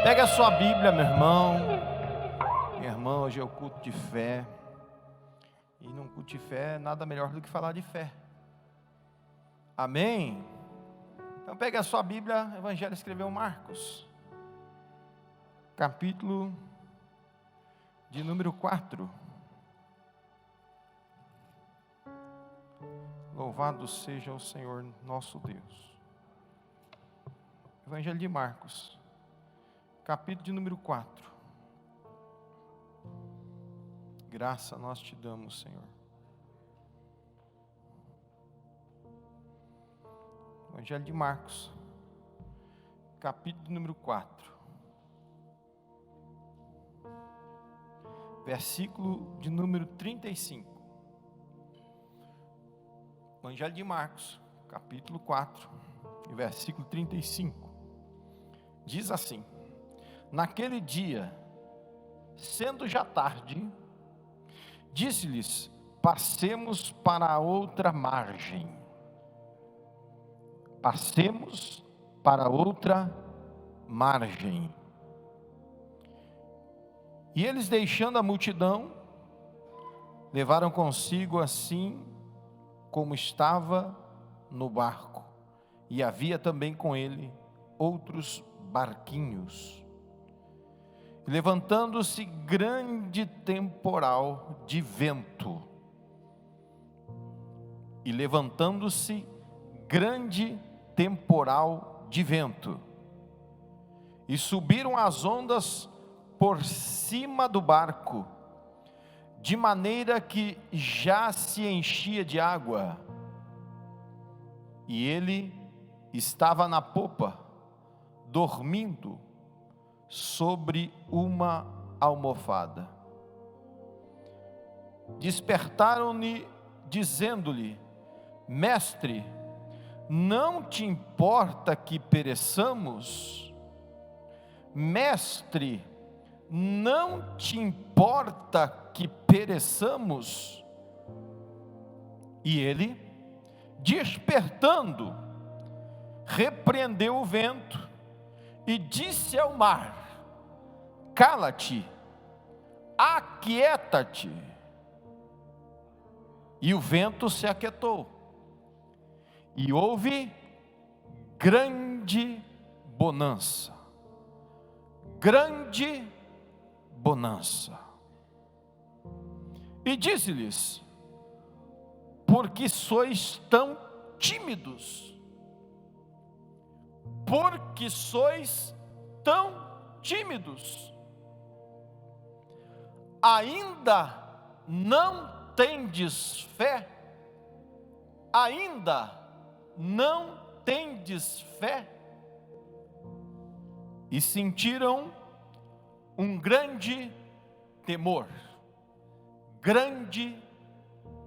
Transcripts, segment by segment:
Pega a sua Bíblia, meu irmão. Minha irmã, hoje é o culto de fé. E num culto de fé, nada melhor do que falar de fé. Amém? Então pega a sua Bíblia, Evangelho escreveu Marcos. Capítulo de número 4. Louvado seja o Senhor nosso Deus. Evangelho de Marcos, capítulo de número 4. Graça nós te damos, Senhor. Evangelho de Marcos, capítulo de número 4. Versículo de número 35. Evangelho de Marcos, capítulo 4, versículo 35. Diz assim: naquele dia, sendo já tarde, disse-lhes: passemos para a outra margem. Passemos para outra margem. E eles, deixando a multidão, levaram consigo assim como estava no barco, e havia também com ele outros barquinhos. E levantando-se grande temporal de vento, e subiram as ondas por cima do barco, de maneira que já se enchia de água, e ele estava na popa, dormindo sobre uma almofada. Despertaram-lhe, dizendo-lhe: mestre, não te importa que pereçamos? Mestre, não te importa que pereçamos? E ele, despertando, repreendeu o vento e disse ao mar: cala-te, aquieta-te. E o vento se aquietou, e houve grande bonança. Grande bonança. E disse-lhes: por que sois tão tímidos? Por que sois tão tímidos? Ainda não tendes fé? Ainda não tendes fé? E sentiram um grande temor. Grande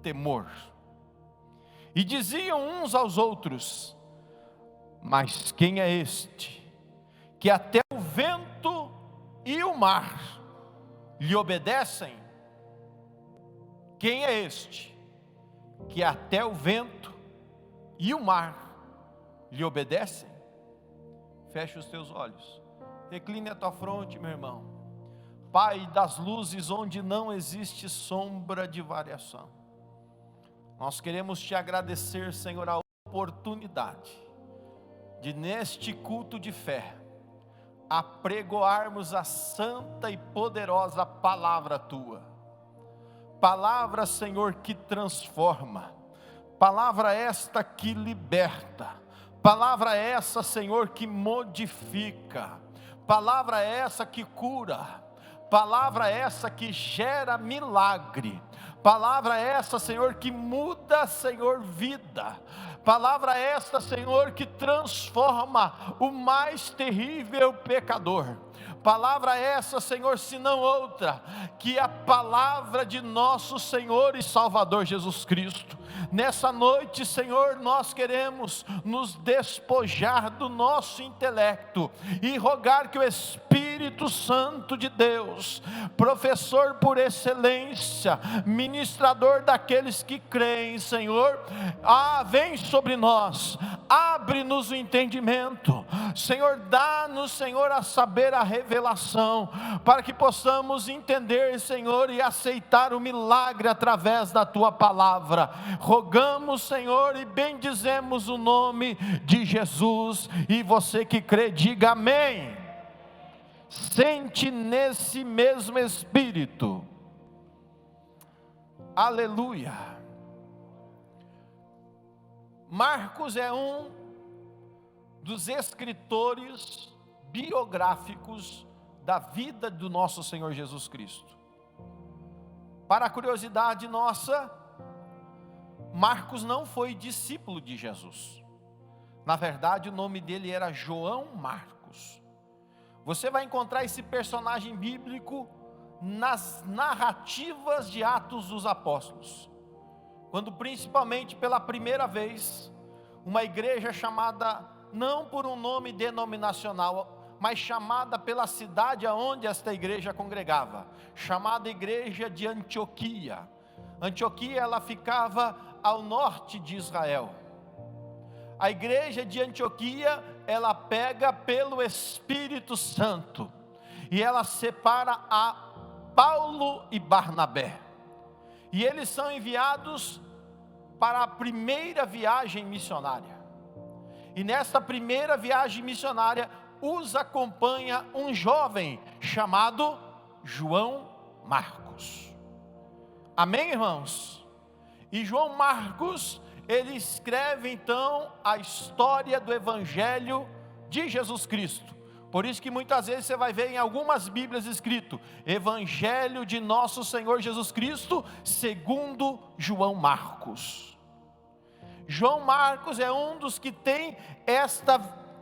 temor. E diziam uns aos outros: mas quem é este, que até o vento e o mar lhe obedecem? Quem é este, que até o vento e o mar lhe obedecem? Feche os teus olhos, recline a tua fronte, meu irmão. Pai das luzes, onde não existe sombra de variação, nós queremos te agradecer, Senhor, a oportunidade de, neste culto de fé, apregoarmos a santa e poderosa palavra tua. Palavra, Senhor, que transforma, palavra esta que liberta, palavra essa, Senhor, que modifica, palavra essa que cura, palavra essa que gera milagre, palavra essa, Senhor, que muda, Senhor, vida, palavra esta, Senhor, que transforma o mais terrível pecador. Palavra essa, Senhor, se não outra, que a palavra de nosso Senhor e Salvador Jesus Cristo. Nessa noite, Senhor, nós queremos nos despojar do nosso intelecto e rogar que o Espírito Espírito Santo de Deus, professor por excelência, ministrador daqueles que creem, Senhor, vem sobre nós, abre-nos o entendimento, Senhor, dá-nos, Senhor, a saber a revelação, para que possamos entender, Senhor, e aceitar o milagre através da Tua palavra. Rogamos, Senhor, e bendizemos o nome de Jesus, e você que crê, diga amém. Sente nesse mesmo Espírito, aleluia. Marcos é um dos escritores biográficos da vida do nosso Senhor Jesus Cristo. Para a curiosidade nossa, Marcos não foi discípulo de Jesus. Na verdade, o nome dele era João Marcos. Você vai encontrar esse personagem bíblico nas narrativas de Atos dos Apóstolos, quando principalmente pela primeira vez, uma igreja chamada, não por um nome denominacional, mas chamada pela cidade aonde esta igreja congregava, chamada igreja de Antioquia. Antioquia, ela ficava ao norte de Israel. A igreja de Antioquia, ela pega pelo Espírito Santo, e ela separa a Paulo e Barnabé, e eles são enviados para a primeira viagem missionária. E nessa primeira viagem missionária, os acompanha um jovem chamado João Marcos. Amém, irmãos? E João Marcos, ele escreve então a história do Evangelho de Jesus Cristo. Por isso que muitas vezes você vai ver em algumas Bíblias escrito Evangelho de nosso Senhor Jesus Cristo segundo João Marcos. João Marcos é um dos que tem esta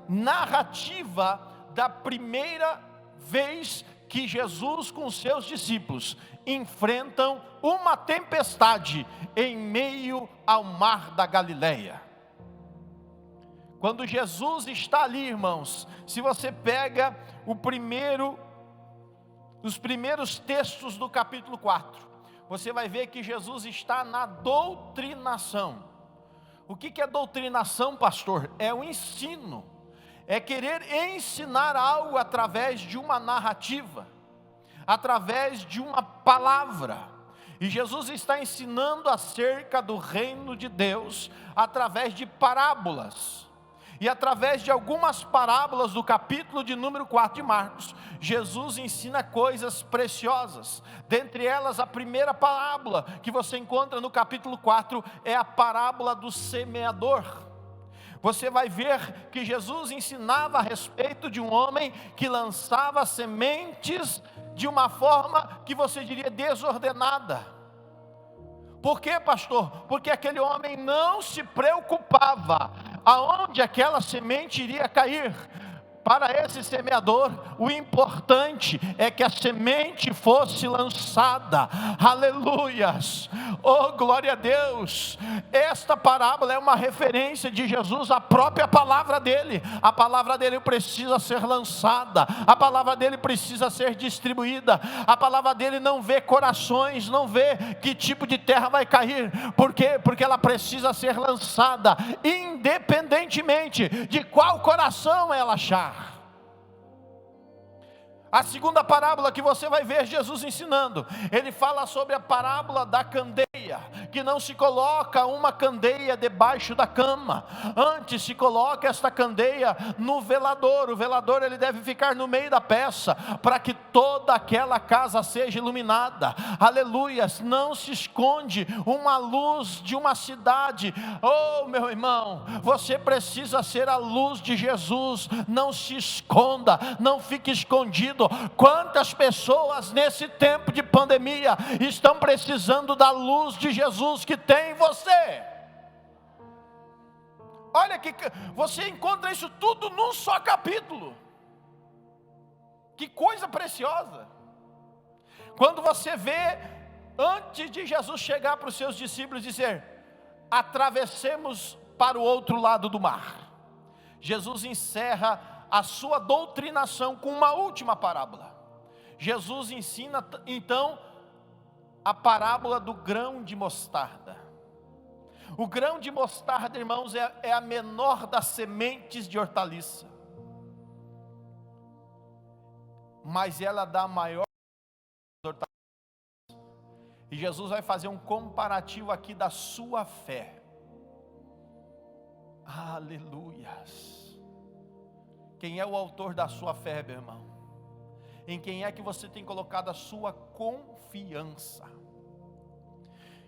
narrativa da primeira vez que Jesus com seus discípulos enfrentam uma tempestade em meio ao mar da Galileia. Quando Jesus está ali, irmãos, se você pega os primeiros textos do capítulo 4, você vai ver que Jesus está na doutrinação. O que é doutrinação, pastor? É o ensino, é querer ensinar algo através de uma narrativa, através de uma palavra. E Jesus está ensinando acerca do reino de Deus através de parábolas. E através de algumas parábolas do capítulo de número 4 de Marcos, Jesus ensina coisas preciosas. Dentre elas, a primeira parábola que você encontra no capítulo 4 é a parábola do semeador. Você vai ver que Jesus ensinava a respeito de um homem que lançava sementes de uma forma que você diria desordenada. Por quê, pastor? Porque aquele homem não se preocupava aonde aquela semente iria cair. Para esse semeador, o importante é que a semente fosse lançada. Aleluias! Oh, glória a Deus! Esta parábola é uma referência de Jesus à própria palavra dele. A palavra dele precisa ser lançada, a palavra dele precisa ser distribuída. A palavra dele não vê corações, não vê que tipo de terra vai cair. Por quê? Porque ela precisa ser lançada, independentemente de qual coração ela achar. A segunda parábola que você vai ver Jesus ensinando, ele fala sobre a parábola da candeia, que não se coloca uma candeia debaixo da cama, antes se coloca esta candeia no velador. O velador, ele deve ficar no meio da peça, para que toda aquela casa seja iluminada. Aleluias! Não se esconde uma luz de uma cidade. Oh, meu irmão, você precisa ser a luz de Jesus. Não se esconda, não fique escondido. Quantas pessoas nesse tempo de pandemia estão precisando da luz de Jesus que tem em você? Olha que você encontra isso tudo num só capítulo. Que coisa preciosa! Quando você vê, antes de Jesus chegar para os seus discípulos e dizer: atravessemos para o outro lado do mar, Jesus encerra a sua doutrinação com uma última parábola. Jesus ensina então a parábola do grão de mostarda. O grão de mostarda, irmãos, é a menor das sementes de hortaliça, mas ela dá maior hortaliça. E Jesus vai fazer um comparativo aqui da sua fé. Aleluias. Quem é o autor da sua fé, meu irmão? Em quem é que você tem colocado a sua confiança?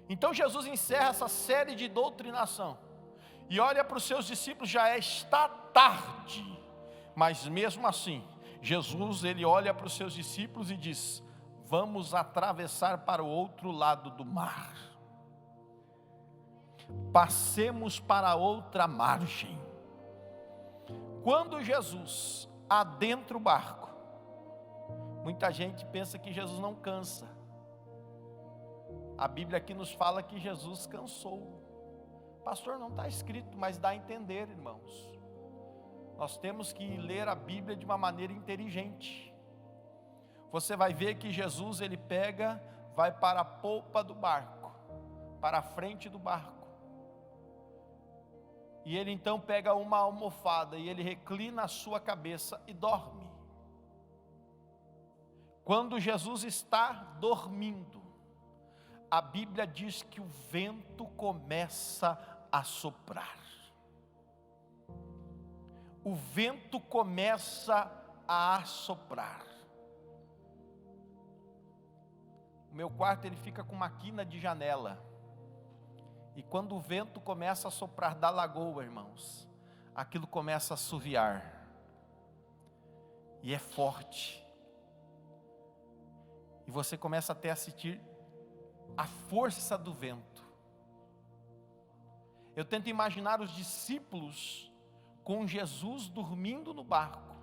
Então Jesus encerra essa série de doutrinação e olha para os seus discípulos, já está tarde, mas mesmo assim, Jesus ele olha para os seus discípulos e diz: vamos atravessar para o outro lado do mar, passemos para outra margem. Quando Jesus adentra o barco, muita gente pensa que Jesus não cansa. A Bíblia aqui nos fala que Jesus cansou. Pastor, não está escrito, mas dá a entender, irmãos. Nós temos que ler a Bíblia de uma maneira inteligente. Você vai ver que Jesus ele pega, vai para a polpa do barco, para a frente do barco. E ele então pega uma almofada e ele reclina a sua cabeça e dorme. Quando Jesus está dormindo, a Bíblia diz que o vento começa a soprar. O vento começa a assoprar. O meu quarto ele fica com uma quina de janela. E quando o vento começa a soprar da lagoa, irmãos, aquilo começa a assoviar. E é forte. E você começa até a sentir a força do vento. Eu tento imaginar os discípulos com Jesus dormindo no barco,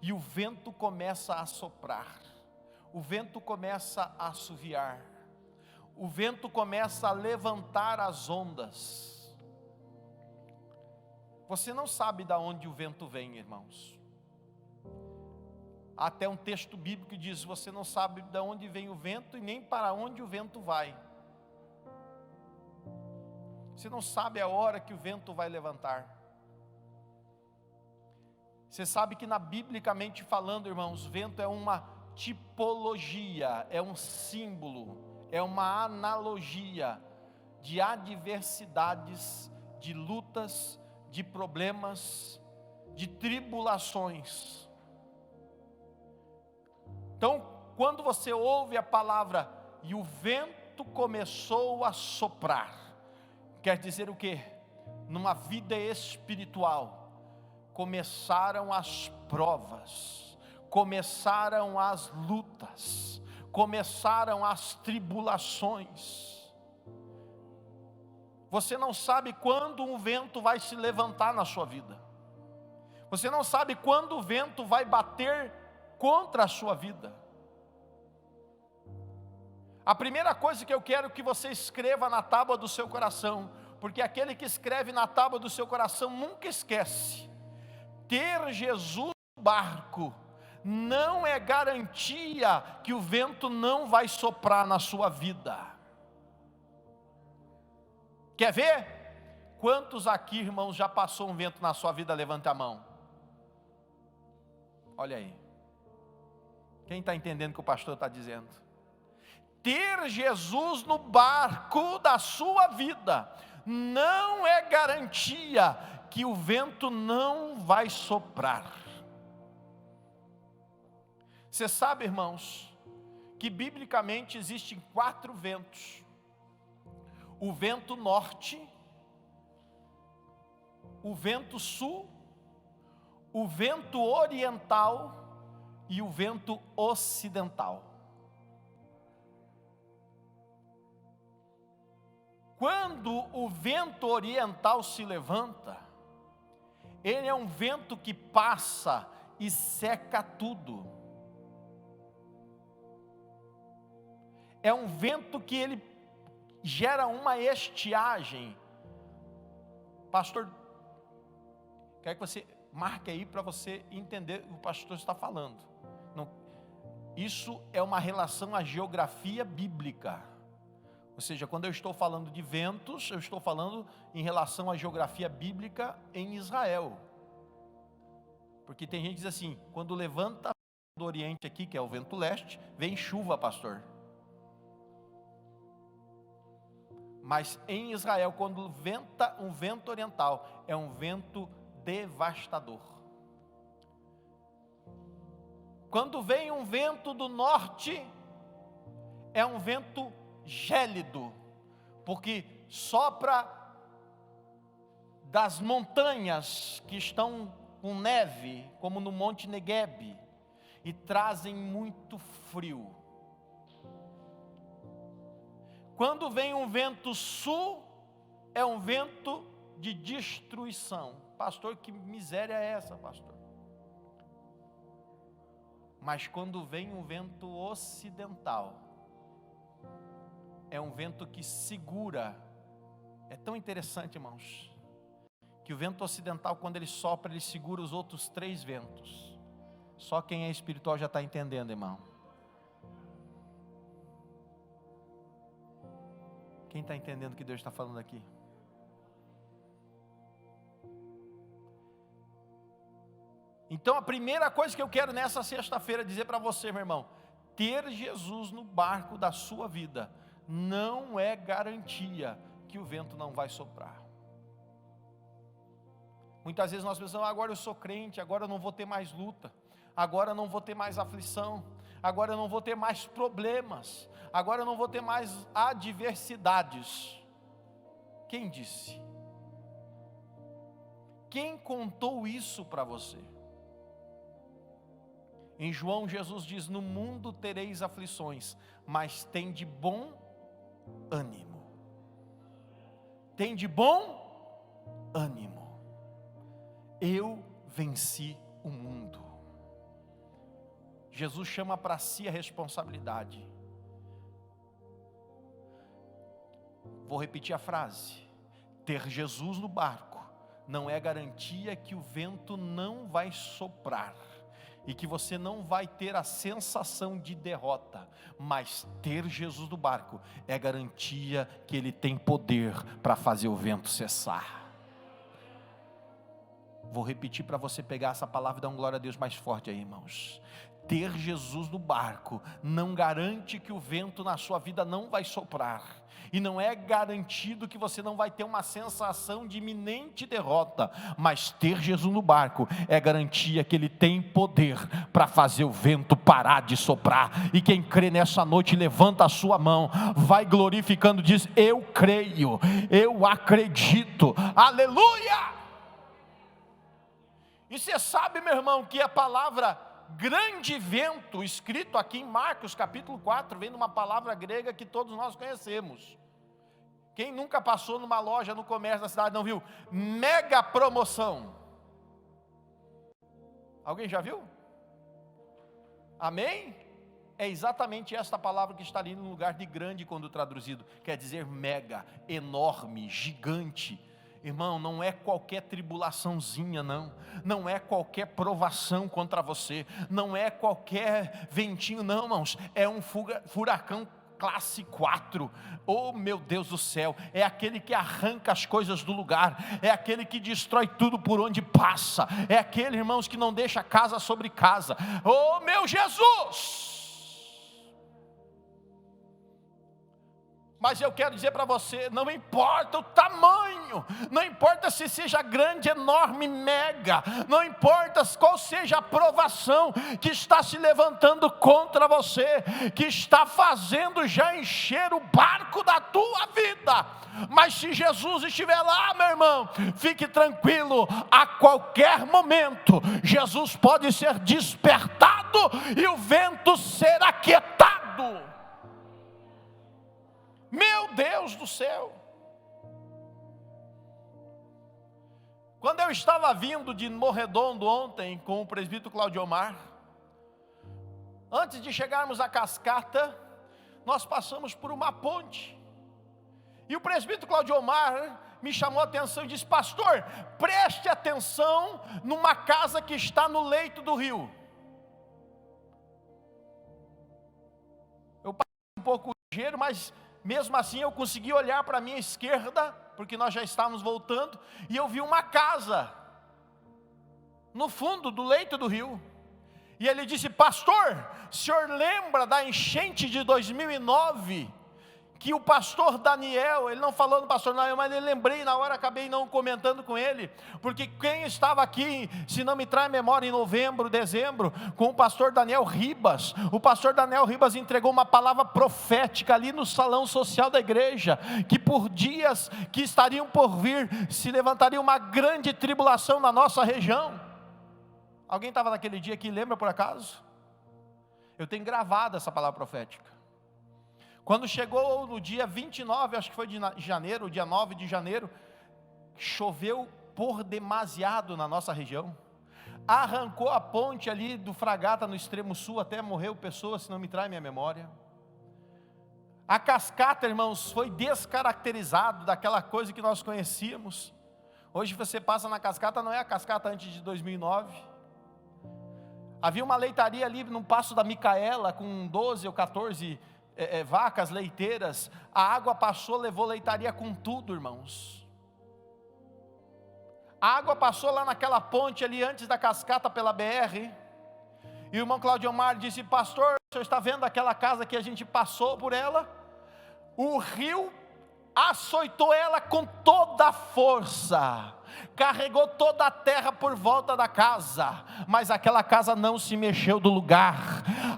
e o vento começa a soprar, o vento começa a assoviar, o vento começa a levantar as ondas. Você não sabe de onde o vento vem, irmãos. Até um texto bíblico diz: você não sabe de onde vem o vento e nem para onde o vento vai. Você não sabe a hora que o vento vai levantar. Você sabe que biblicamente falando, irmãos, vento é uma tipologia, é um símbolo, é uma analogia de adversidades, de lutas, de problemas, de tribulações. Então, quando você ouve a palavra, e o vento começou a soprar, quer dizer o quê? Numa vida espiritual, começaram as provas, começaram as lutas, começaram as tribulações. Você não sabe quando um vento vai se levantar na sua vida. Você não sabe quando o vento vai bater contra a sua vida. A primeira coisa que eu quero que você escreva na tábua do seu coração, porque aquele que escreve na tábua do seu coração nunca esquece: ter Jesus no barco não é garantia que o vento não vai soprar na sua vida. Quer ver? Quantos aqui, irmãos, já passou um vento na sua vida? Levante a mão. Olha aí. Quem está entendendo o que o pastor está dizendo? Ter Jesus no barco da sua vida não é garantia que o vento não vai soprar. Você sabe, irmãos, que biblicamente existem 4 ventos: o vento norte, o vento sul, o vento oriental e o vento ocidental. Quando o vento oriental se levanta, ele é um vento que passa e seca tudo. É um vento que ele gera uma estiagem. Pastor, quero que você Marque aí para você entender o que o pastor está falando. Não, isso é uma relação à geografia bíblica. Ou seja, quando eu estou falando de ventos, eu estou falando em relação à geografia bíblica em Israel. Porque tem gente que diz assim, quando levanta do Oriente aqui, que é o vento leste, vem chuva, pastor. Mas em Israel, quando venta um vento oriental, é um vento devastador. Quando vem um vento do norte, é um vento gélido, porque sopra das montanhas que estão com neve, como no Monte Negueb, e trazem muito frio. Quando vem um vento sul, é um vento de destruição. Pastor, que miséria é essa, pastor? Mas quando vem um vento ocidental, é um vento que segura. É tão interessante, irmãos, que o vento ocidental, quando ele sopra, ele segura os outros 3 ventos. Só quem é espiritual já está entendendo, irmão. Quem está entendendo o que Deus está falando aqui? Então a primeira coisa que eu quero nessa sexta-feira dizer para você, meu irmão, ter Jesus no barco da sua vida não é garantia que o vento não vai soprar. Muitas vezes nós pensamos, agora eu sou crente, agora eu não vou ter mais luta, agora eu não vou ter mais aflição, agora eu não vou ter mais problemas, agora eu não vou ter mais adversidades. Quem disse? Quem contou isso para você? Em João, Jesus diz, no mundo tereis aflições, mas tem de bom ânimo. Tem de bom ânimo. Eu venci o mundo. Jesus chama para si a responsabilidade. Vou repetir a frase. Ter Jesus no barco não é garantia que o vento não vai soprar e que você não vai ter a sensação de derrota, mas ter Jesus no barco é garantia que Ele tem poder para fazer o vento cessar. Vou repetir para você pegar essa palavra e dar um glória a Deus mais forte aí, irmãos. Ter Jesus no barco não garante que o vento na sua vida não vai soprar, e não é garantido que você não vai ter uma sensação de iminente derrota, mas ter Jesus no barco é garantia que Ele tem poder para fazer o vento parar de soprar. E quem crê nessa noite, levanta a sua mão, vai glorificando, diz, eu creio, eu acredito, aleluia. E você sabe, meu irmão, que a palavra grande vento, escrito aqui em Marcos capítulo 4, vem de uma palavra grega que todos nós conhecemos. Quem nunca passou numa loja no comércio da cidade não viu? Mega promoção. Alguém já viu? Amém? É exatamente esta palavra que está ali no lugar de grande quando traduzido. Quer dizer mega, enorme, gigante. Irmão, não é qualquer tribulaçãozinha, não é qualquer provação contra você, não é qualquer ventinho, não, irmãos, é um furacão classe 4, oh meu Deus do céu, é aquele que arranca as coisas do lugar, é aquele que destrói tudo por onde passa, é aquele, irmãos, que não deixa casa sobre casa, oh meu Jesus! Mas eu quero dizer para você, não importa o tamanho, não importa se seja grande, enorme, mega, não importa qual seja a provação que está se levantando contra você, que está fazendo já encher o barco da tua vida, mas se Jesus estiver lá, meu irmão, fique tranquilo, a qualquer momento, Jesus pode ser despertado e o vento ser aquietado. Meu Deus do céu! Quando eu estava vindo de Morredondo ontem com o presbítero Claudiomar, antes de chegarmos à cascata, nós passamos por uma ponte, e o presbítero Claudiomar, me chamou a atenção e disse: pastor, preste atenção numa casa que está no leito do rio. Eu passei um pouco ligeiro, mas mesmo assim eu consegui olhar para a minha esquerda, porque nós já estávamos voltando, e eu vi uma casa no fundo do leito do rio. E ele disse: pastor, o senhor lembra da enchente de 2009? Que o pastor Daniel, ele não falou no pastor Daniel, mas eu lembrei na hora, acabei não comentando com ele, porque quem estava aqui, se não me trai memória, em novembro, dezembro, com o pastor Daniel Ribas, o pastor Daniel Ribas entregou uma palavra profética ali no salão social da igreja, que por dias que estariam por vir, se levantaria uma grande tribulação na nossa região. Alguém estava naquele dia aqui, lembra por acaso? Eu tenho gravado essa palavra profética. Quando chegou no dia 29, acho que foi de janeiro, dia 9 de janeiro, choveu por demasiado na nossa região. Arrancou a ponte ali do Fragata no extremo sul, até morreu pessoas, se não me trai minha memória. A cascata, irmãos, foi descaracterizado daquela coisa que nós conhecíamos. Hoje você passa na cascata, não é a cascata antes de 2009. Havia uma leitaria ali no Passo da Micaela, com 12 ou 14 vacas leiteiras. A água passou, levou leitaria com tudo, irmãos. A água passou lá naquela ponte ali antes da cascata pela BR. E o irmão Claudio Omar disse: pastor, o senhor está vendo aquela casa que a gente passou por ela? O rio açoitou ela com toda a força, carregou toda a terra por volta da casa, mas aquela casa não se mexeu do lugar.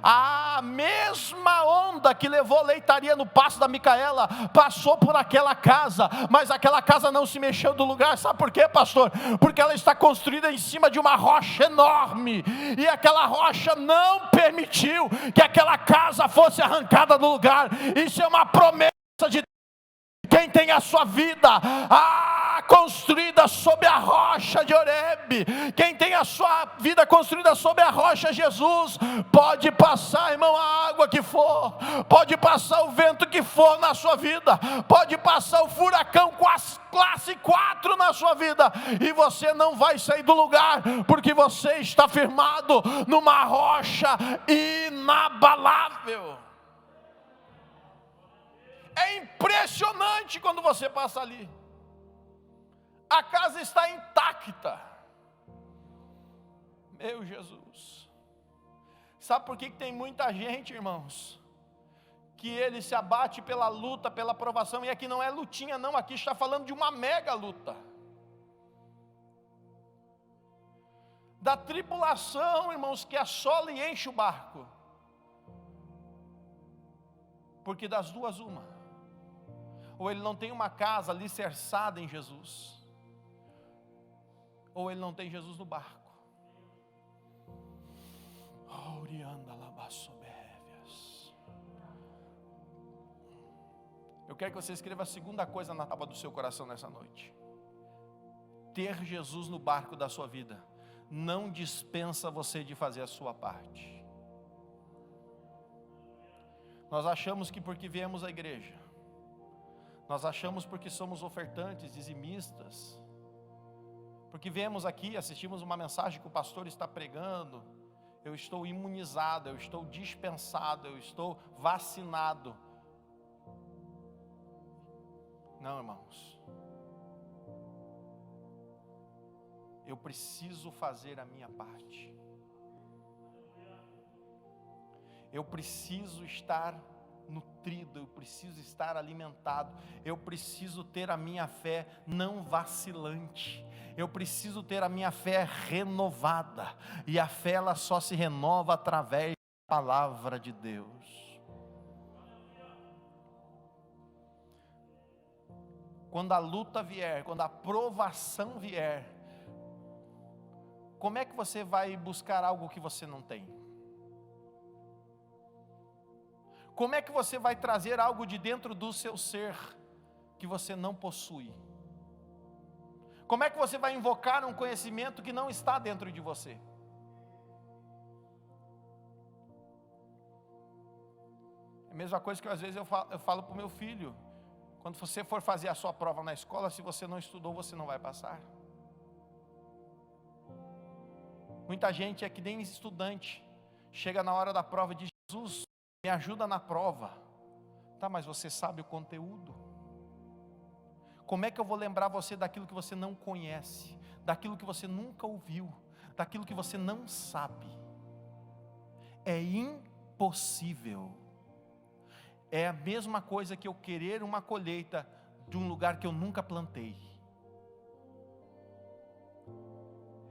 A mesma onda que levou a leitaria no Passo da Micaela passou por aquela casa, mas aquela casa não se mexeu do lugar. Sabe por quê, pastor? Porque ela está construída em cima de uma rocha enorme, e aquela rocha não permitiu que aquela casa fosse arrancada do lugar. Isso é uma promessa de quem tem a sua vida construída sobre a rocha de Horebe, quem tem a sua vida construída sobre a rocha Jesus, pode passar, irmão, a água que for, pode passar o vento que for na sua vida, pode passar o furacão com as classe 4 na sua vida, e você não vai sair do lugar, porque você está firmado numa rocha inabalável. É impressionante quando você passa ali. A casa está intacta. Meu Jesus. Sabe por que tem muita gente, irmãos, que ele se abate pela luta, pela provação? E aqui não é lutinha não, aqui está falando de uma mega luta. Da tribulação, irmãos, que assola e enche o barco. Porque das duas uma. Ou ele não tem uma casa alicerçada em Jesus, ou ele não tem Jesus no barco. Eu quero que você escreva a segunda coisa na tábua do seu coração nessa noite. Ter Jesus no barco da sua vida não dispensa você de fazer a sua parte. Nós achamos que porque viemos à igreja, nós achamos porque somos ofertantes, dizimistas, porque viemos aqui, assistimos uma mensagem que o pastor está pregando, eu estou imunizado, eu estou dispensado, eu estou vacinado. Não, irmãos, eu preciso fazer a minha parte, eu preciso estar nutrido, eu preciso estar alimentado, eu preciso ter a minha fé não vacilante, eu preciso ter a minha fé renovada, e a fé ela só se renova através da palavra de Deus. Quando a luta vier, quando a provação vier, como é que você vai buscar algo que você não tem? Como é que você vai trazer algo de dentro do seu ser que você não possui? Como é que você vai invocar um conhecimento que não está dentro de você? É a mesma coisa que às vezes eu falo para o meu filho, Quando você for fazer a sua prova na escola, se você não estudou, você não vai passar. Muita gente é que nem estudante, chega na hora da prova e diz: Jesus, me ajuda na prova. Tá, mas você sabe o conteúdo? Como é que eu vou lembrar você daquilo que você não conhece, daquilo que você nunca ouviu, daquilo que você não sabe? É impossível. É a mesma coisa que eu querer uma colheita de um lugar que eu nunca plantei.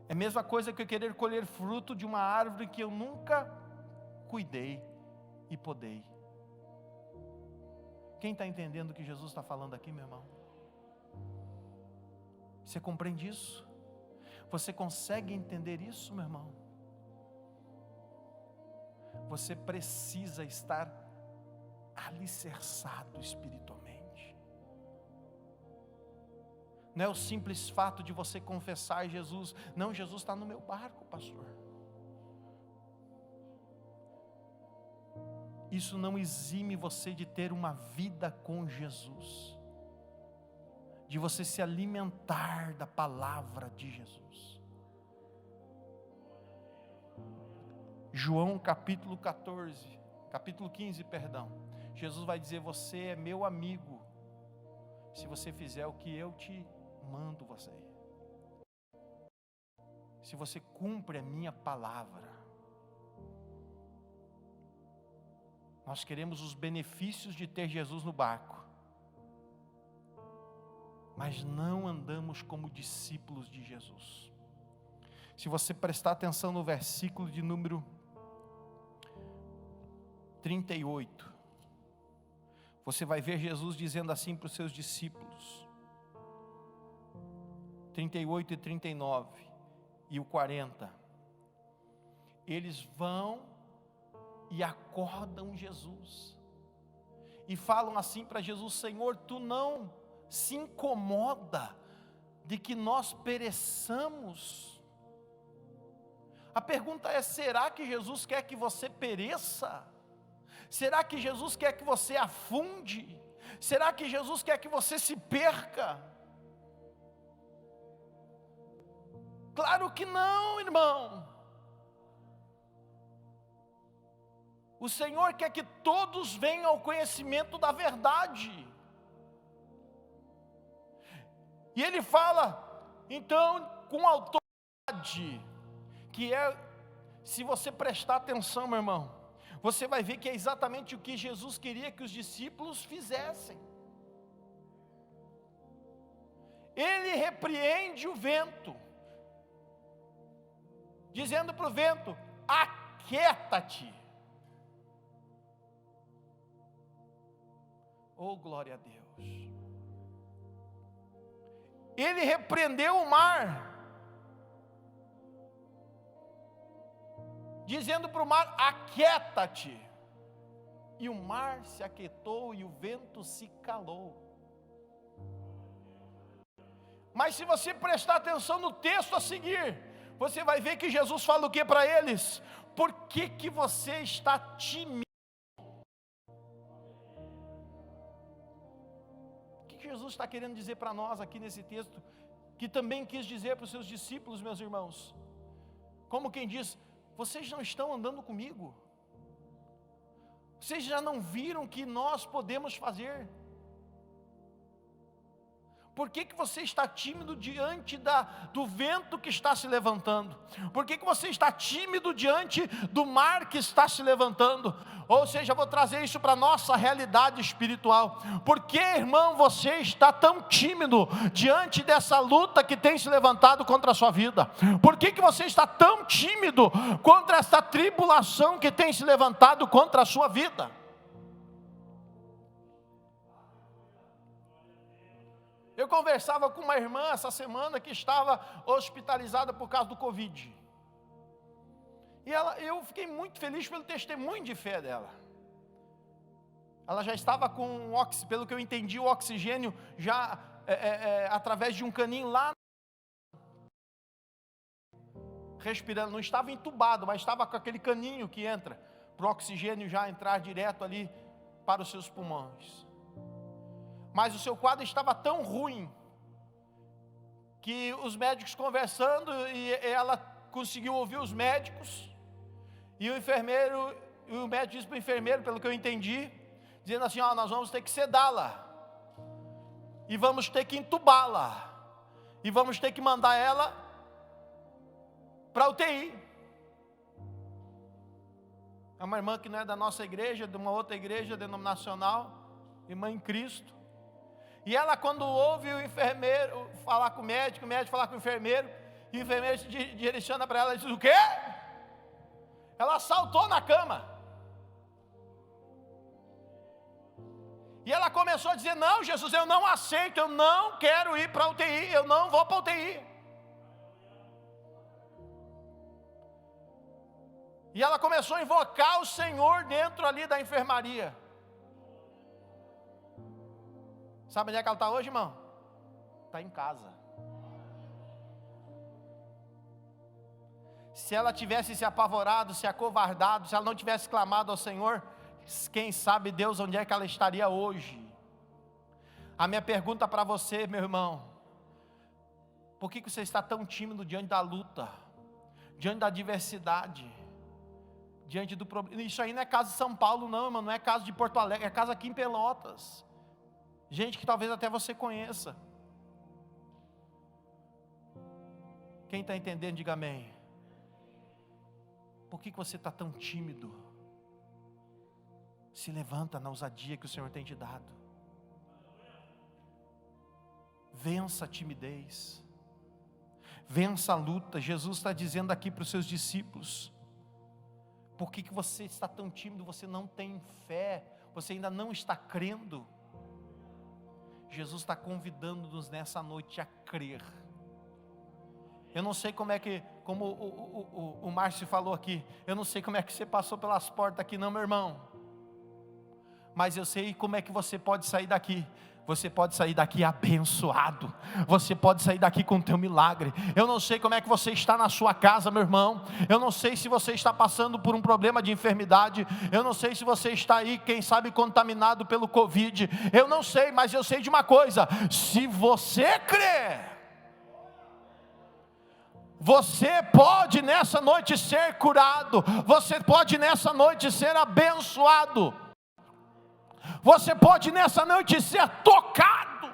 É a mesma coisa que eu querer colher fruto de uma árvore que eu nunca cuidei e podei. Quem está entendendo o que Jesus está falando aqui, meu irmão? Você compreende isso? Você consegue entender isso, meu irmão? Você precisa estar alicerçado espiritualmente. Não é o simples fato de você confessar Jesus. Não, Jesus está no meu barco, pastor. Isso não exime você de ter uma vida com Jesus, de você se alimentar da palavra de Jesus. João capítulo 15, perdão. Jesus vai dizer: você é meu amigo, se você fizer o que eu te mando você. Se você cumpre a minha palavra. Nós queremos os benefícios de ter Jesus no barco, mas não andamos como discípulos de Jesus. Se você prestar atenção no versículo de número 38, você vai ver Jesus dizendo assim para os seus discípulos, 38 e 39 e o 40, eles vão e acordam Jesus, e falam assim para Jesus: Senhor, tu não se incomoda de que nós pereçamos? A pergunta é: será que Jesus quer que você pereça? Será que Jesus quer que você afunde? Será que Jesus quer que você se perca? Claro que não, irmão. O Senhor quer que todos venham ao conhecimento da verdade. E Ele fala, então, com autoridade, que é, se você prestar atenção, meu irmão, você vai ver que é exatamente o que Jesus queria que os discípulos fizessem. Ele repreende o vento, dizendo para o vento: aquieta-te. Oh, glória a Deus. Ele repreendeu o mar, dizendo para o mar: aquieta-te. E o mar se aquietou e o vento se calou. Mas se você prestar atenção no texto a seguir, você vai ver que Jesus fala o que para eles? Por que você está tímido? O que Jesus está querendo dizer para nós aqui nesse texto, que também quis dizer para os seus discípulos, meus irmãos? Como quem diz: vocês não estão andando comigo? Vocês já não viram o que nós podemos fazer? Por que você está tímido diante do vento que está se levantando? Por que você está tímido diante do mar que está se levantando? Ou seja, vou trazer isso para a nossa realidade espiritual. Por que, irmão, você está tão tímido diante dessa luta que tem se levantado contra a sua vida? Por que você está tão tímido contra essa tribulação que tem se levantado contra a sua vida? Eu conversava com uma irmã essa semana que estava hospitalizada por causa do Covid. E eu fiquei muito feliz pelo testemunho de fé dela. Ela já estava com, pelo que eu entendi, o oxigênio já através de um caninho lá, respirando. Não estava entubado, mas estava com aquele caninho que entra, para o oxigênio já entrar direto ali para os seus pulmões. mas o seu quadro estava tão ruim, que os médicos conversando, e ela conseguiu ouvir os médicos, e o médico disse para o enfermeiro, pelo que eu entendi, dizendo assim: nós vamos ter que sedá-la, e vamos ter que entubá-la, e vamos ter que mandar ela para a UTI. É uma irmã que não é da nossa igreja, de uma outra igreja denominacional, irmã em Cristo. E ela, quando ouve o enfermeiro falar com o médico falar com o enfermeiro, e o enfermeiro se direciona para ela e diz: o quê? Ela saltou na cama. E ela começou a dizer: não, Jesus, eu não aceito, eu não quero ir para a UTI, eu não vou para a UTI. E ela começou a invocar o Senhor dentro ali da enfermaria. Sabe onde é que ela está hoje, irmão? Está em casa. Se ela tivesse se apavorado, se acovardado, se ela não tivesse clamado ao Senhor, quem sabe Deus onde é que ela estaria hoje. A minha pergunta para você, meu irmão: por que você está tão tímido diante da luta, diante da adversidade, diante do problema? Isso aí não é caso de São Paulo não, irmão, não é caso de Porto Alegre, é caso aqui em Pelotas. Gente que talvez até você conheça. Quem está entendendo, diga amém. Por que você está tão tímido? Se levanta na ousadia que o Senhor tem te dado. Vença a timidez. Vença a luta. Jesus está dizendo aqui para os seus discípulos: por que você está tão tímido? Você não tem fé, você ainda não está crendo. Jesus está convidando-nos nessa noite a crer. Eu não sei como o Márcio falou aqui, eu não sei como é que você passou pelas portas aqui não, meu irmão, mas eu sei como é que você pode sair daqui. Você pode sair daqui abençoado, você pode sair daqui com o teu milagre. Eu não sei como é que você está na sua casa, meu irmão, eu não sei se você está passando por um problema de enfermidade, eu não sei se você está aí, quem sabe, contaminado pelo Covid, eu não sei, mas eu sei de uma coisa: se você crer, você pode nessa noite ser curado, você pode nessa noite ser abençoado, você pode nessa noite ser tocado,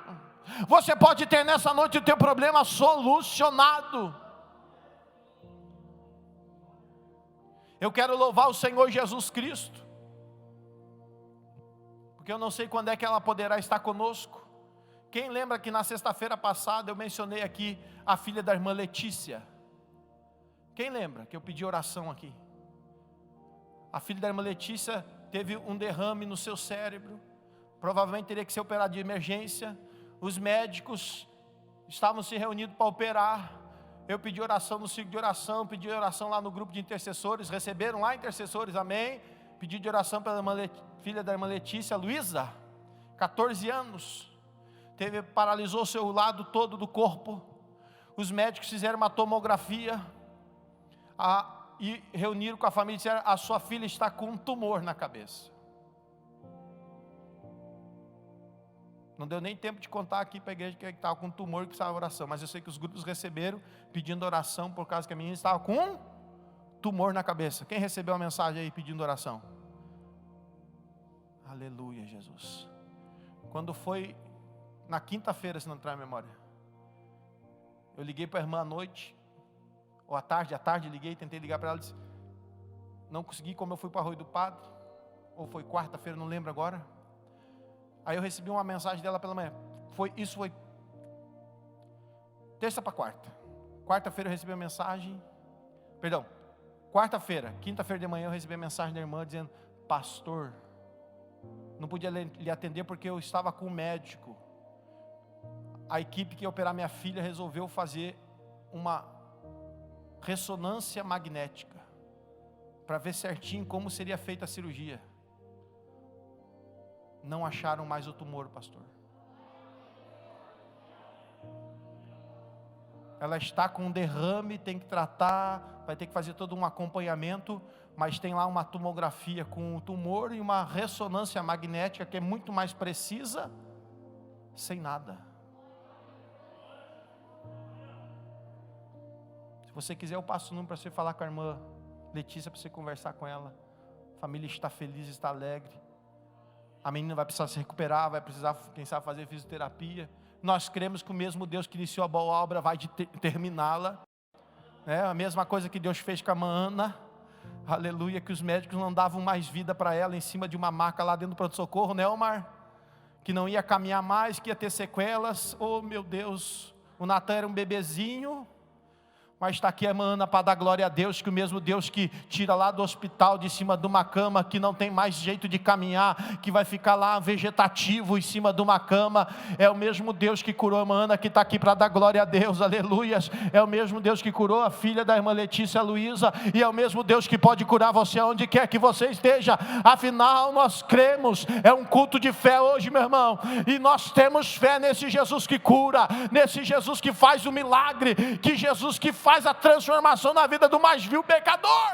você pode ter nessa noite o teu problema solucionado. Eu quero louvar o Senhor Jesus Cristo, porque eu não sei quando é que ela poderá estar conosco. Quem lembra que na sexta-feira passada eu mencionei aqui a filha da irmã Letícia? Quem lembra que eu pedi oração aqui? A filha da irmã Letícia teve um derrame no seu cérebro, provavelmente teria que ser operado de emergência. Os médicos estavam se reunindo para operar. Eu pedi oração no ciclo de oração, pedi oração lá no grupo de intercessores, receberam lá intercessores, amém. Pedi de oração pela filha da irmã Letícia, Luísa, 14 anos, paralisou o seu lado todo do corpo. Os médicos fizeram uma tomografia, e reuniram com a família e disseram: a sua filha está com um tumor na cabeça. Não deu nem tempo de contar aqui para a igreja que estava com um tumor e precisava de oração, mas eu sei que os grupos receberam pedindo oração por causa que a menina estava com um tumor na cabeça. Quem recebeu a mensagem aí pedindo oração? Aleluia, Jesus. Quando foi na quinta-feira, se não trai a memória, eu liguei para a irmã à noite, ou à tarde liguei, tentei ligar para ela, disse, não consegui, como eu fui para o Arroio do Padre, ou foi quarta-feira, não lembro agora. Aí eu recebi uma mensagem dela pela manhã, isso foi terça para quarta. Quarta-feira eu recebi a mensagem, quarta-feira, quinta-feira de manhã eu recebi a mensagem da irmã dizendo: pastor, não podia lhe atender porque eu estava com o médico. A equipe que ia operar minha filha resolveu fazer uma ressonância magnética para ver certinho como seria feita a cirurgia. Não acharam mais o tumor, pastor. Ela está com um derrame, tem que tratar, vai ter que fazer todo um acompanhamento, mas tem lá uma tomografia com o tumor e uma ressonância magnética que é muito mais precisa sem nada. Se você quiser, eu passo o número para você falar com a irmã Letícia, para você conversar com ela. A família está feliz, está alegre. A menina vai precisar se recuperar, vai precisar, quem sabe, fazer fisioterapia. Nós cremos que o mesmo Deus que iniciou a boa obra vai terminá-la. É a mesma coisa que Deus fez com a Ana. Aleluia, que os médicos não davam mais vida para ela em cima de uma maca lá dentro do pronto-socorro, né, Omar? Que não ia caminhar mais, que ia ter sequelas. Oh, meu Deus, o Natan era um bebezinho, mas está aqui a Ana para dar glória a Deus, que o mesmo Deus que tira lá do hospital de cima de uma cama, que não tem mais jeito de caminhar, que vai ficar lá vegetativo em cima de uma cama, é o mesmo Deus que curou a Ana, que está aqui para dar glória a Deus, aleluias. É o mesmo Deus que curou a filha da irmã Letícia, Luísa, e é o mesmo Deus que pode curar você onde quer que você esteja. Afinal nós cremos, é um culto de fé hoje, meu irmão, e nós temos fé nesse Jesus que cura, nesse Jesus que faz o milagre, que Jesus que faz a transformação na vida do mais vil pecador.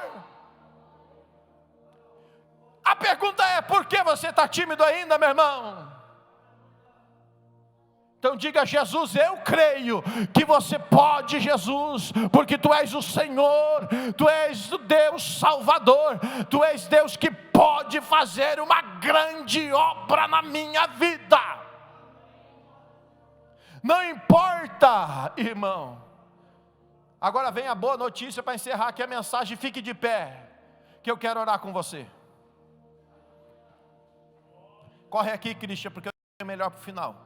A pergunta é: por que você está tímido ainda, meu irmão? Então diga: Jesus, eu creio que você pode, Jesus, porque Tu és o Senhor, Tu és o Deus Salvador, Tu és Deus que pode fazer uma grande obra na minha vida. Não importa, irmão. Agora vem a boa notícia para encerrar aqui a mensagem. Fique de pé, que eu quero orar com você. Corre aqui, Cristian, porque eu tenho melhor para o final.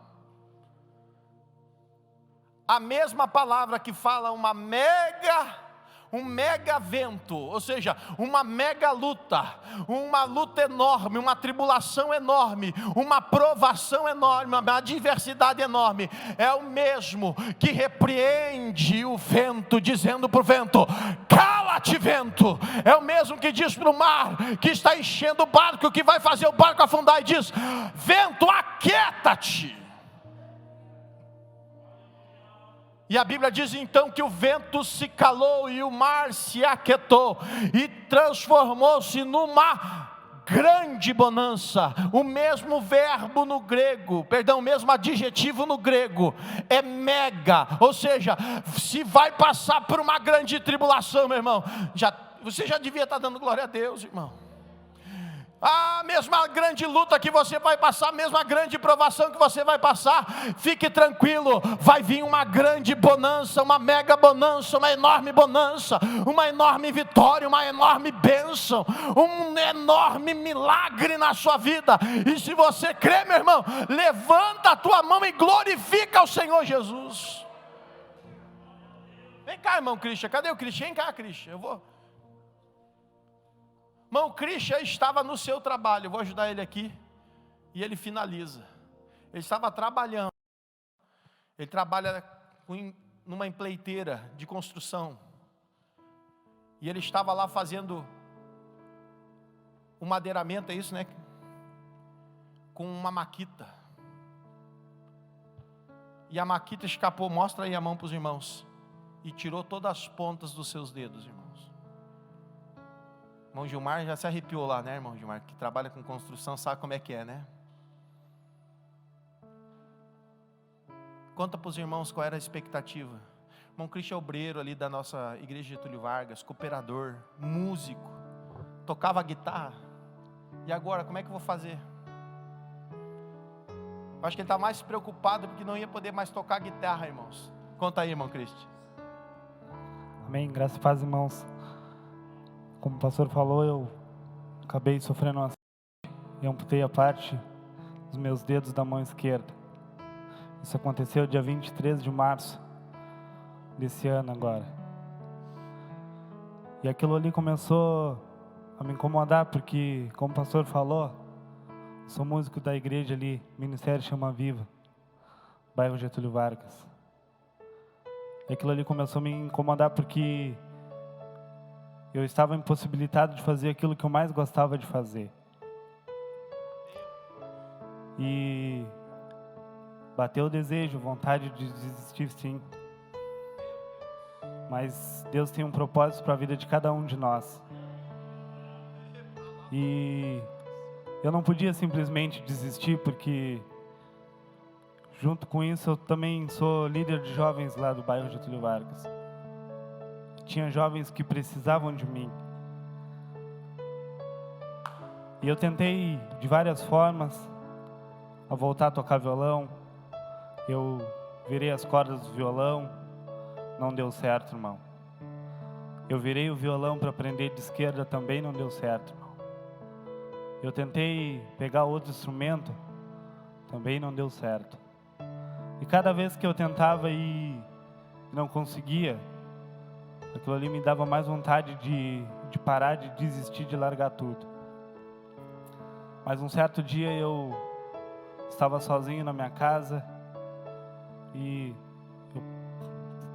A mesma palavra que fala um mega vento, ou seja, uma mega luta, uma luta enorme, uma tribulação enorme, uma provação enorme, uma adversidade enorme, é o mesmo que repreende o vento, dizendo para o vento: cala-te, vento. É o mesmo que diz para o mar, que está enchendo o barco, que vai fazer o barco afundar, e diz: vento, aquieta-te. E a Bíblia diz então que o vento se calou e o mar se aquietou e transformou-se numa grande bonança. O mesmo verbo no grego, o mesmo adjetivo no grego é mega, ou seja, se vai passar por uma grande tribulação, meu irmão, você já devia estar dando glória a Deus, irmão. A mesma grande luta que você vai passar, a mesma grande provação que você vai passar, fique tranquilo, vai vir uma grande bonança, uma mega bonança, uma enorme bonança, uma enorme vitória, uma enorme bênção, um enorme milagre na sua vida. E se você crê, meu irmão, levanta a tua mão e glorifica o Senhor Jesus. Vem cá, irmão Cristian, cadê o Cristian? Vem cá, Cristian, eu vou... Irmão Cristian estava no seu trabalho, eu vou ajudar ele aqui, e ele finaliza. Ele estava trabalhando, ele trabalha numa empreiteira de construção, e ele estava lá fazendo um madeiramento, é isso, né? Com uma maquita, e a maquita escapou, mostra aí a mão para os irmãos, e tirou todas as pontas dos seus dedos, irmãos. Irmão Gilmar já se arrepiou lá, né, irmão Gilmar? Que trabalha com construção, sabe como é que é, né? Conta para os irmãos qual era a expectativa. Irmão Cristian é obreiro ali da nossa igreja Getúlio Vargas, cooperador, músico, tocava guitarra. E agora, como é que eu vou fazer? Eu acho que ele está mais preocupado porque não ia poder mais tocar guitarra, irmãos. Conta aí, irmão Cristian. Amém, graças a paz, irmãos. Como o pastor falou, eu acabei sofrendo um acidente e amputei a parte dos meus dedos da mão esquerda. Isso aconteceu dia 23 de março desse ano agora. E aquilo ali começou a me incomodar, porque, como o pastor falou, eu sou músico da igreja ali, Ministério Chama Viva, bairro Getúlio Vargas. E aquilo ali começou a me incomodar porque eu estava impossibilitado de fazer aquilo que eu mais gostava de fazer. E bateu o desejo, vontade de desistir, sim. Mas Deus tem um propósito para a vida de cada um de nós. E eu não podia simplesmente desistir, porque junto com isso, eu também sou líder de jovens lá do bairro Getúlio Vargas. Tinha jovens que precisavam de mim. E eu tentei, de várias formas, a voltar a tocar violão. Eu virei as cordas do violão, não deu certo, irmão. Eu virei o violão para aprender de esquerda, também não deu certo, irmão. Eu tentei pegar outro instrumento, também não deu certo. E cada vez que eu tentava e não conseguia, aquilo ali me dava mais vontade de parar, de desistir, de largar tudo. Mas um certo dia eu estava sozinho na minha casa e eu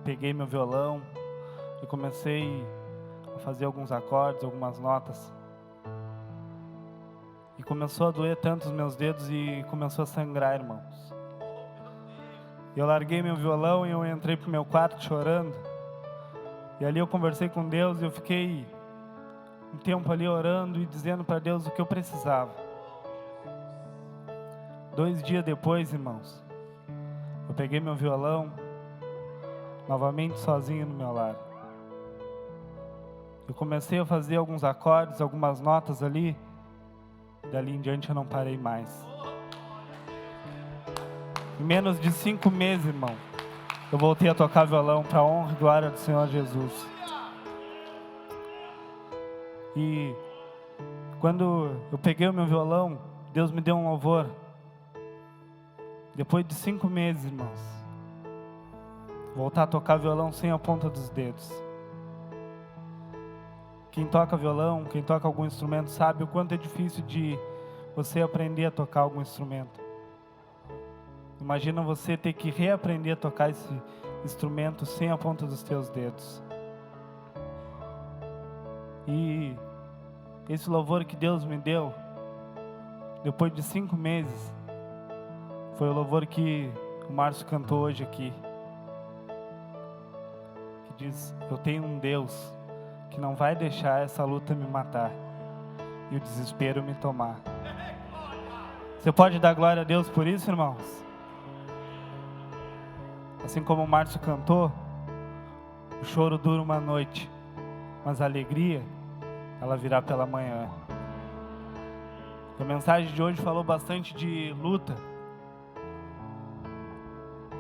peguei meu violão e comecei a fazer alguns acordes, algumas notas. E começou a doer tanto os meus dedos e começou a sangrar, irmãos. Eu larguei meu violão e eu entrei pro meu quarto chorando. E ali eu conversei com Deus e eu fiquei um tempo ali orando e dizendo para Deus o que eu precisava. 2 dias depois, irmãos, eu peguei meu violão, novamente sozinho no meu lar. Eu comecei a fazer alguns acordes, algumas notas ali. Dali em diante eu não parei mais. Em menos de 5 meses, irmão, eu voltei a tocar violão para a honra e glória do Senhor Jesus. E quando eu peguei o meu violão, Deus me deu um louvor. Depois de 5 meses, irmãos, voltar a tocar violão sem a ponta dos dedos. Quem toca violão, quem toca algum instrumento sabe o quanto é difícil de você aprender a tocar algum instrumento. Imagina você ter que reaprender a tocar esse instrumento sem a ponta dos teus dedos. E esse louvor que Deus me deu, depois de 5 meses, foi o louvor que o Márcio cantou hoje aqui. Que diz: eu tenho um Deus que não vai deixar essa luta me matar e o desespero me tomar. Você pode dar glória a Deus por isso, irmãos? Assim como o Márcio cantou, o choro dura uma noite, mas a alegria, ela virá pela manhã. A mensagem de hoje falou bastante de luta.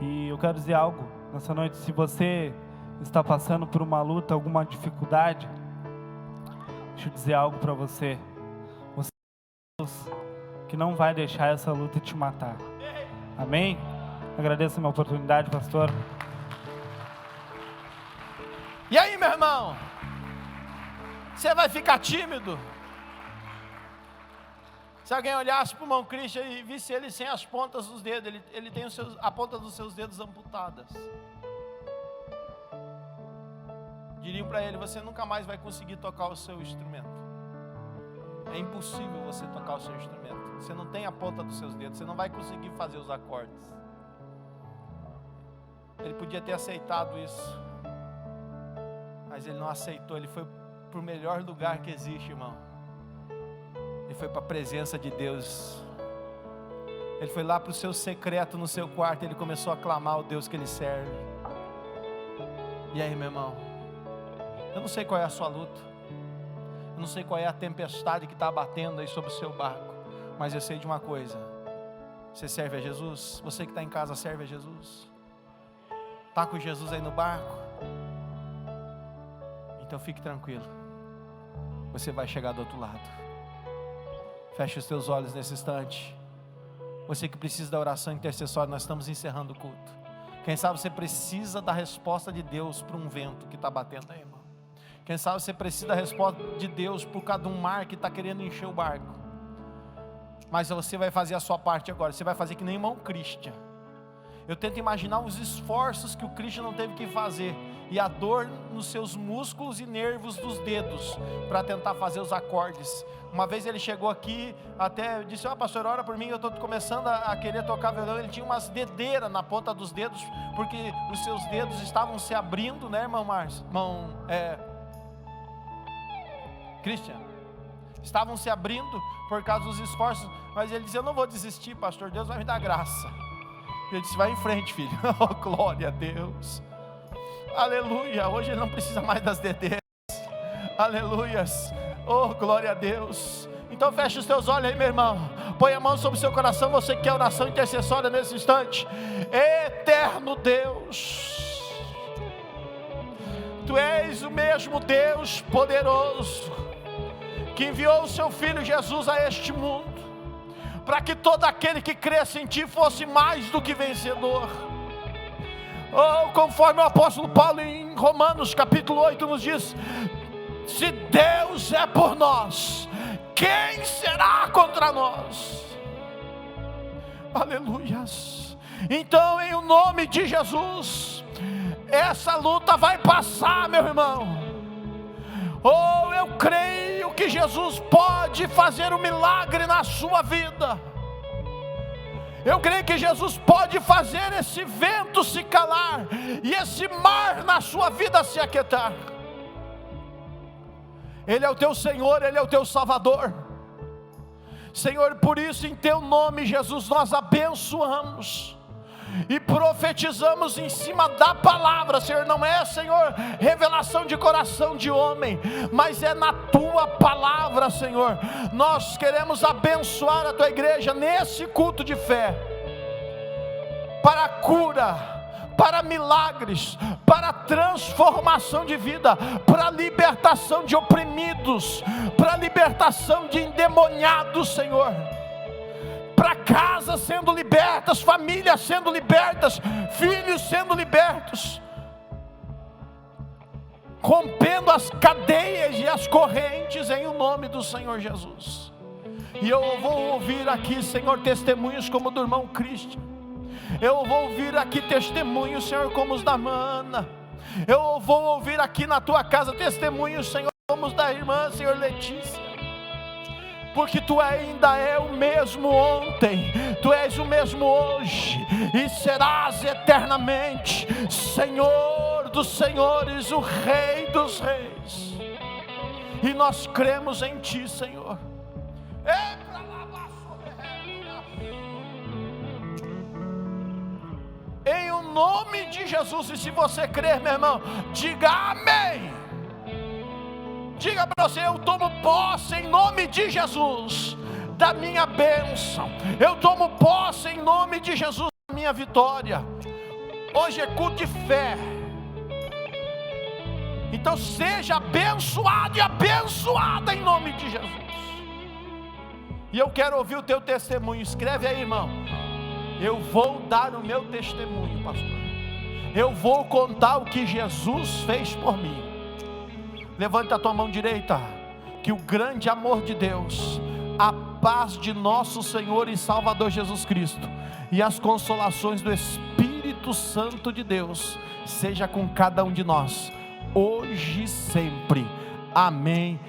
E eu quero dizer algo nessa noite: se você está passando por uma luta, alguma dificuldade, deixa eu dizer algo para você. Você é Deus que não vai deixar essa luta te matar. Amém? Agradeço a minha oportunidade, pastor. E aí, meu irmão? Você vai ficar tímido? Se alguém olhasse para o irmão Christian e visse ele sem as pontas dos dedos, ele tem a ponta dos seus dedos amputadas. Diriam para ele: você nunca mais vai conseguir tocar o seu instrumento. É impossível você tocar o seu instrumento. Você não tem a ponta dos seus dedos, você não vai conseguir fazer os acordes. Ele podia ter aceitado isso, mas ele não aceitou. Ele foi para o melhor lugar que existe, irmão. Ele foi para a presença de Deus. Ele foi lá para o seu secreto, no seu quarto. Ele começou a clamar ao Deus que ele serve. E aí, meu irmão, eu não sei qual é a sua luta, eu não sei qual é a tempestade que está batendo aí sobre o seu barco, mas eu sei de uma coisa: você serve a Jesus. Você que está em casa serve a Jesus. Está com Jesus aí no barco? Então fique tranquilo, você vai chegar do outro lado. Feche os teus olhos nesse instante. Você que precisa da oração intercessória, nós estamos encerrando o culto. Quem sabe você precisa da resposta de Deus para um vento que está batendo aí, irmão. Quem sabe você precisa da resposta de Deus por causa de um mar que está querendo encher o barco. Mas você vai fazer a sua parte agora. Você vai fazer que nem o irmão Christian. Eu tento imaginar os esforços que o Christian não teve que fazer, e a dor nos seus músculos e nervos dos dedos, para tentar fazer os acordes. Uma vez ele chegou aqui, até disse: pastor, ora por mim, eu estou começando a querer tocar violão. Ele tinha umas dedeiras na ponta dos dedos, porque os seus dedos estavam se abrindo, né, irmão Márcio? Christian, estavam se abrindo por causa dos esforços. Mas ele dizia: eu não vou desistir, pastor, Deus vai me dar graça. Ele disse: vai em frente, filho. Oh, glória a Deus. Aleluia. Hoje ele não precisa mais das dedeiras. Aleluias. Oh, glória a Deus. Então feche os teus olhos aí, meu irmão. Põe a mão sobre o seu coração, você que quer oração intercessória nesse instante. Eterno Deus, Tu és o mesmo Deus poderoso, que enviou o seu Filho Jesus a este mundo, para que todo aquele que cresce em Ti fosse mais do que vencedor. Oh, conforme o apóstolo Paulo em Romanos capítulo 8 nos diz: se Deus é por nós, quem será contra nós? Aleluias. Então, em o nome de Jesus, essa luta vai passar, meu irmão. Oh, eu creio que Jesus pode fazer um milagre na sua vida. Eu creio que Jesus pode fazer esse vento se calar e esse mar na sua vida se aquietar. Ele é o teu Senhor, Ele é o teu Salvador. Senhor, por isso em teu nome, Jesus, nós abençoamos e profetizamos em cima da palavra. Senhor, não é, Senhor, revelação de coração de homem, mas é na tua palavra, Senhor. Nós queremos abençoar a tua igreja nesse culto de fé, para a cura, para milagres, para transformação de vida, para libertação de oprimidos, para libertação de endemoniados, Senhor, para casas sendo libertas, famílias sendo libertas, filhos sendo libertos, rompendo as cadeias e as correntes em o nome do Senhor Jesus. E eu vou ouvir aqui, Senhor, testemunhos como o do irmão Cristian. Eu vou ouvir aqui testemunhos, Senhor, como os da Mana. Eu vou ouvir aqui na tua casa testemunhos, Senhor, como os da irmã, Senhor, Letícia. Porque Tu ainda é o mesmo ontem, Tu és o mesmo hoje e serás eternamente Senhor dos senhores, o Rei dos reis. E nós cremos em Ti, Senhor. Em o nome de Jesus. E se você crer, meu irmão, diga amém. Diga para você: eu tomo posse em nome de Jesus da minha bênção. Eu tomo posse em nome de Jesus da minha vitória. Hoje é culto de fé. Então seja abençoado e abençoada em nome de Jesus. E eu quero ouvir o teu testemunho. Escreve aí, irmão: eu vou dar o meu testemunho, pastor. Eu vou contar o que Jesus fez por mim. Levanta a tua mão direita. Que o grande amor de Deus, a paz de nosso Senhor e Salvador Jesus Cristo e as consolações do Espírito Santo de Deus seja com cada um de nós, hoje e sempre. Amém